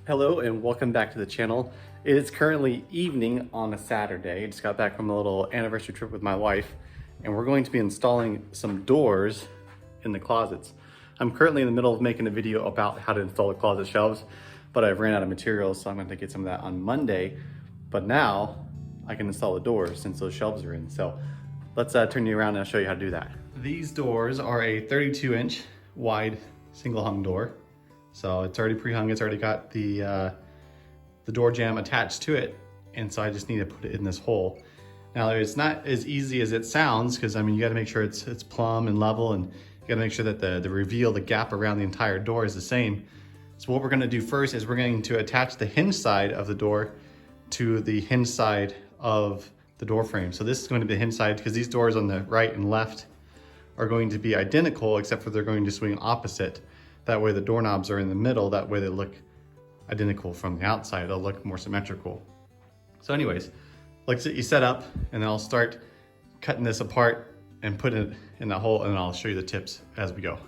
Hello and welcome back to the channel. It is currently evening on a Saturday. I just got back from a little anniversary trip with my wife and we're going to be installing some doors in the closets. I'm currently in the middle of making a video about how to install the closet shelves, but I've ran out of materials, so I'm going to get some of that on Monday. But now I can install the doors since those shelves are in. So let's turn you around and I'll show you how to do that. These doors are a 32-inch wide single hung door. So it's already pre-hung, it's already got the door jamb attached to it. And so I just need to put it in this hole. Now it's not as easy as it sounds, because I mean, you gotta make sure it's plumb and level, and you gotta make sure that the reveal, the gap around the entire door is the same. So what we're gonna do first is we're going to attach the hinge side of the door to the hinge side of the door frame. So this is going to be the hinge side, because these doors on the right and left are going to be identical, except for they're going to swing opposite. That way the doorknobs are in the middle, that way they look identical from the outside, they'll look more symmetrical. So anyways, let's get you set up, and then I'll start cutting this apart and put it in the hole, and then I'll show you the tips as we go.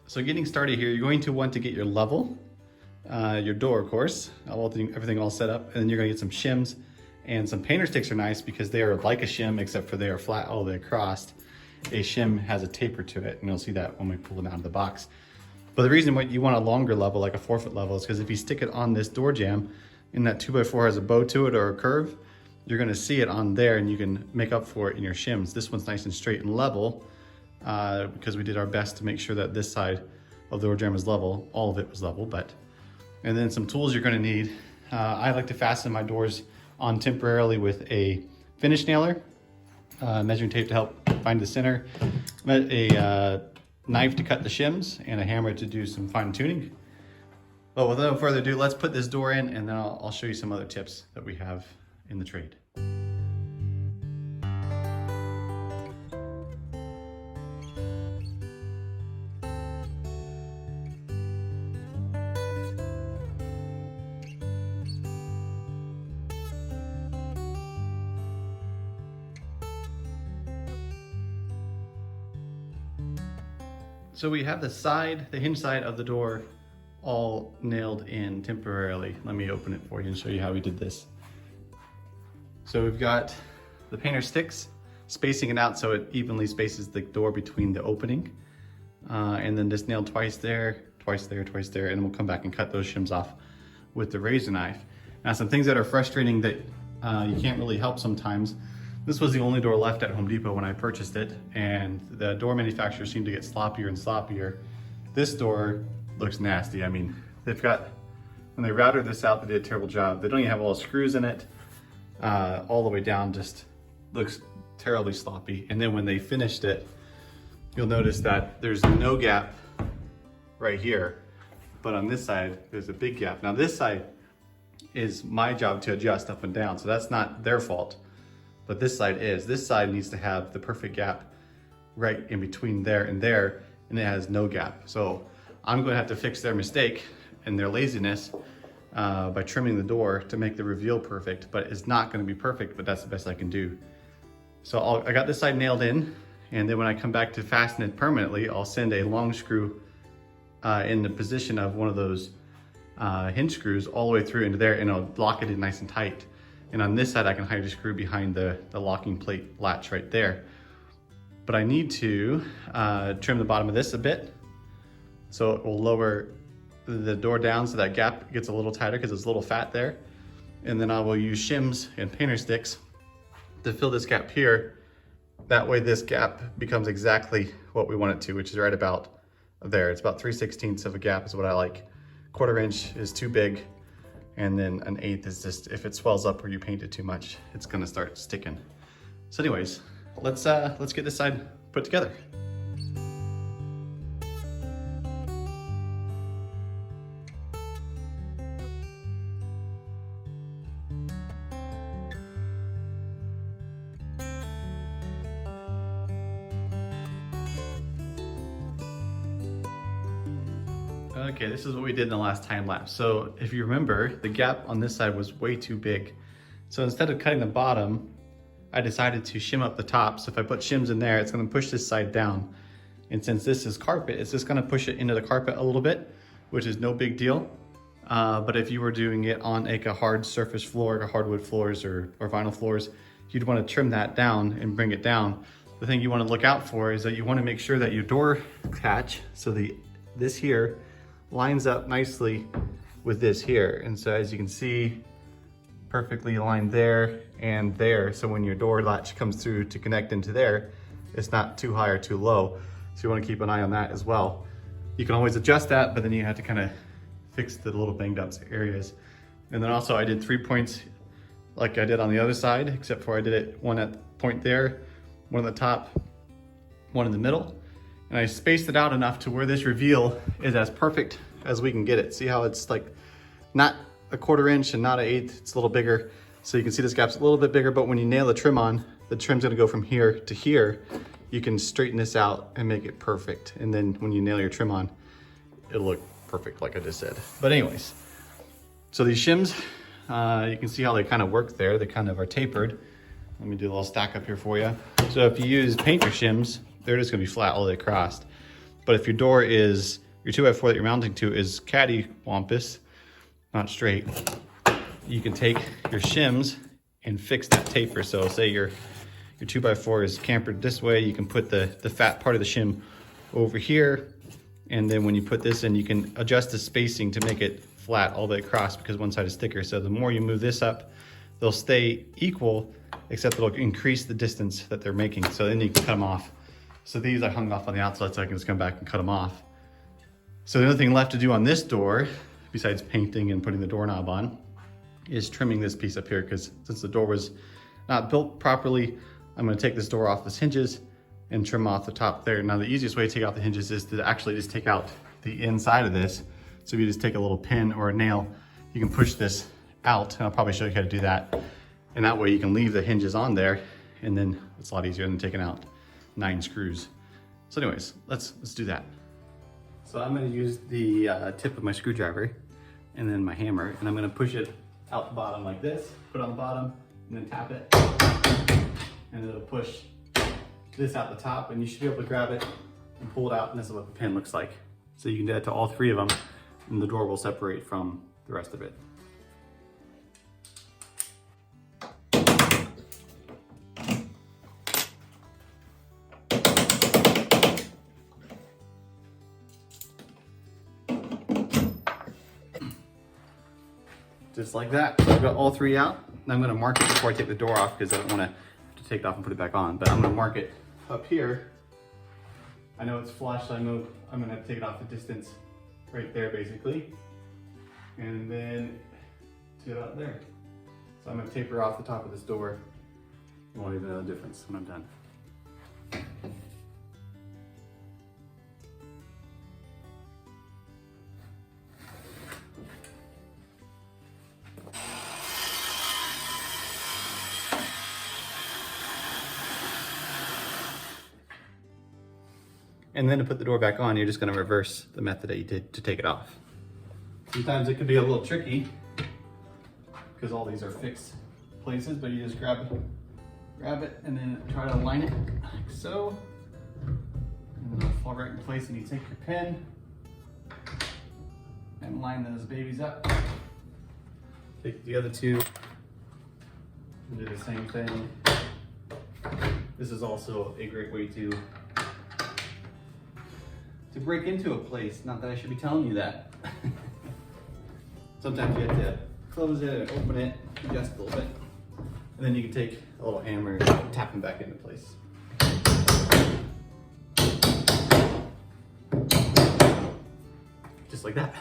So getting started here, you're going to want to get your level, your door of course, everything all set up, and then you're gonna get some shims, and some painter sticks are nice because they are like a shim except for they are flat all the way across. A shim has a taper to it, and you'll see that when we pull it out of the box. But the reason why you want a longer level, like a 4-foot level, is because if you stick it on this door jamb and that 2x4 has a bow to it or a curve, you're gonna see it on there and you can make up for it in your shims. This one's nice and straight and level because we did our best to make sure that this side of the door jamb is level. All of it was level, and then some tools you're gonna need. I like to fasten my doors on temporarily with a finish nailer, measuring tape to help find the center, a knife to cut the shims, and a hammer to do some fine tuning. But without further ado, let's put this door in, and then I'll show you some other tips that we have in the trade. So we have the hinge side of the door all nailed in temporarily. Let me open it for you and show you how we did this. So we've got the painter sticks, spacing it out so it evenly spaces the door between the opening. And then just nailed twice there, twice there, twice there, and we'll come back and cut those shims off with the razor knife. Now some things that are frustrating that you can't really help sometimes. This was the only door left at Home Depot when I purchased it, and the door manufacturers seem to get sloppier and sloppier. This door looks nasty. I mean, when they routed this out, they did a terrible job. They don't even have all the screws in it. All the way down just looks terribly sloppy. And then when they finished it, you'll notice that there's no gap right here, but on this side, there's a big gap. Now this side is my job to adjust up and down, so that's not their fault. But this side is. This side needs to have the perfect gap right in between there, and it has no gap. So I'm gonna have to fix their mistake and their laziness by trimming the door to make the reveal perfect, but it's not gonna be perfect, but that's the best I can do. So I got this side nailed in, and then when I come back to fasten it permanently, I'll send a long screw in the position of one of those hinge screws all the way through into there, and I'll lock it in nice and tight. And on this side, I can hide a screw behind the locking plate latch right there. But I need to trim the bottom of this a bit, so it will lower the door down so that gap gets a little tighter because it's a little fat there. And then I will use shims and painter sticks to fill this gap here. That way this gap becomes exactly what we want it to, which is right about there. It's about 3/16 of a gap is what I like. 1/4 inch is too big. And then 1/8 is just, if it swells up or you paint it too much, it's gonna start sticking. So anyways, let's get this side put together. Okay, this is what we did in the last time lapse. So if you remember, the gap on this side was way too big. So instead of cutting the bottom, I decided to shim up the top. So if I put shims in there, it's gonna push this side down. And since this is carpet, it's just gonna push it into the carpet a little bit, which is no big deal. But if you were doing it on like a hard surface floor, like hardwood floors or vinyl floors, you'd want to trim that down and bring it down. The thing you want to look out for is that you want to make sure that your door catch, so this here lines up nicely with this here. And so as you can see, perfectly aligned there and there. So when your door latch comes through to connect into there, it's not too high or too low. So you want to keep an eye on that as well. You can always adjust that, but then you have to kind of fix the little banged up areas. And then also I did 3 points like I did on the other side, except for I did it one at the point there, one at the top, one in the middle. And I spaced it out enough to where this reveal is as perfect as we can get it. See how it's like not a 1/4 inch and not an 1/8, it's a little bigger. So you can see this gap's a little bit bigger, but when you nail the trim on, the trim's gonna go from here to here. You can straighten this out and make it perfect. And then when you nail your trim on, it'll look perfect like I just said. But anyways, so these shims, you can see how they kind of work there. They kind of are tapered. Let me do a little stack up here for you. So if you use painter shims, they're just gonna be flat all the way across. But if your door is, your 2x4 that you're mounting to is cattywampus, not straight, you can take your shims and fix that taper. So say your 2x4 is cambered this way, you can put the fat part of the shim over here. And then when you put this in, you can adjust the spacing to make it flat all the way across because one side is thicker. So the more you move this up, they'll stay equal, except it'll increase the distance that they're making. So then you can cut them off. So these I hung off on the outside so I can just come back and cut them off. So the only thing left to do on this door, besides painting and putting the doorknob on, is trimming this piece up here, because since the door was not built properly, I'm gonna take this door off its hinges and trim off the top there. Now the easiest way to take out the hinges is to actually just take out the inside of this. So if you just take a little pin or a nail, you can push this out, and I'll probably show you how to do that. And that way you can leave the hinges on there, and then it's a lot easier than taking out 9 screws. So anyways, let's do that. So I'm gonna use the tip of my screwdriver and then my hammer, and I'm gonna push it out the bottom like this, put it on the bottom, and then tap it, and it'll push this out the top, and you should be able to grab it and pull it out, and this is what the pin looks like. So you can do that to all 3 of them, and the door will separate from the rest of it. Just like that. So I've got all 3 out. And I'm gonna mark it before I take the door off because I don't wanna have to take it off and put it back on. But I'm gonna mark it up here. I know it's flush, so I know I'm gonna have to take it off a distance right there basically. And then to get out there. So I'm gonna taper off the top of this door. You won't even know the difference when I'm done. And then to put the door back on, you're just gonna reverse the method that you did to take it off. Sometimes it can be a little tricky because all these are fixed places, but you just grab it and then try to align it like so. And then it'll fall right in place, and you take your pin and line those babies up. Take the other 2 and do the same thing. This is also a great way to break into a place. Not that I should be telling you that. Sometimes you have to close it and open it, adjust a little bit. And then you can take a little hammer and tap them back into place. Just like that.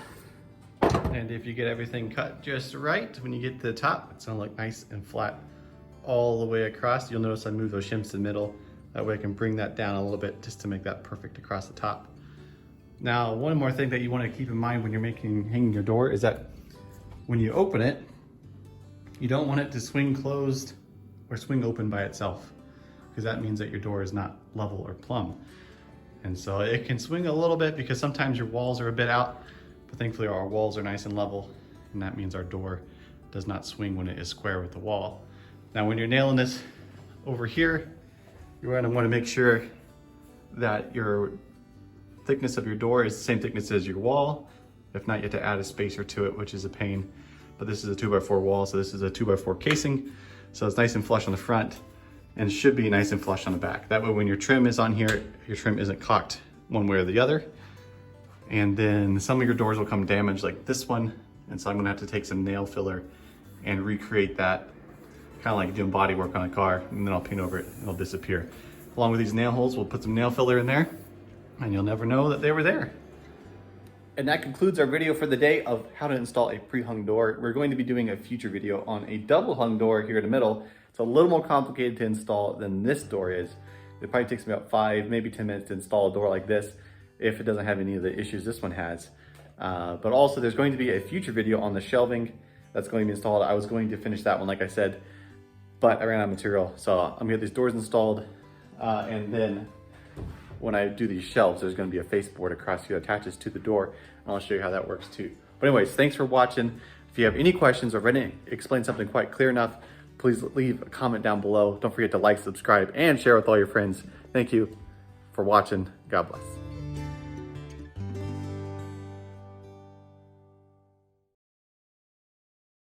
And if you get everything cut just right, when you get to the top, it's gonna look nice and flat all the way across. You'll notice I moved those shims to the middle. That way I can bring that down a little bit just to make that perfect across the top. Now, one more thing that you want to keep in mind when you're hanging your door is that when you open it, you don't want it to swing closed or swing open by itself, because that means that your door is not level or plumb. And so it can swing a little bit because sometimes your walls are a bit out, but thankfully our walls are nice and level, and that means our door does not swing when it is square with the wall. Now, when you're nailing this over here, you're going to want to make sure that your thickness of your door is the same thickness as your wall, If not, you have to add a spacer to it, which is a pain. But this is a 2x4 wall, so this is a 2x4 casing. So it's nice and flush on the front and should be nice and flush on the back. That way when your trim is on here, your trim isn't cocked one way or the other. And then some of your doors will come damaged like this one. And so I'm gonna have to take some nail filler and recreate that, kind of like doing body work on a car, and then I'll paint over it and it'll disappear. Along with these nail holes, we'll put some nail filler in there and you'll never know that they were there. And that concludes our video for the day of how to install a pre-hung door. We're going to be doing a future video on a double hung door here in the middle. It's a little more complicated to install than this door is. It probably takes me about 5, maybe 10 minutes to install a door like this if it doesn't have any of the issues this one has. But also there's going to be a future video on the shelving that's going to be installed. I was going to finish that one, like I said, but I ran out of material. So I'm gonna get these doors installed. And then when I do these shelves, there's gonna be a faceboard across here that attaches to the door. And I'll show you how that works too. But anyways, thanks for watching. If you have any questions or if I didn't explain something quite clear enough, please leave a comment down below. Don't forget to like, subscribe, and share with all your friends. Thank you for watching. God bless.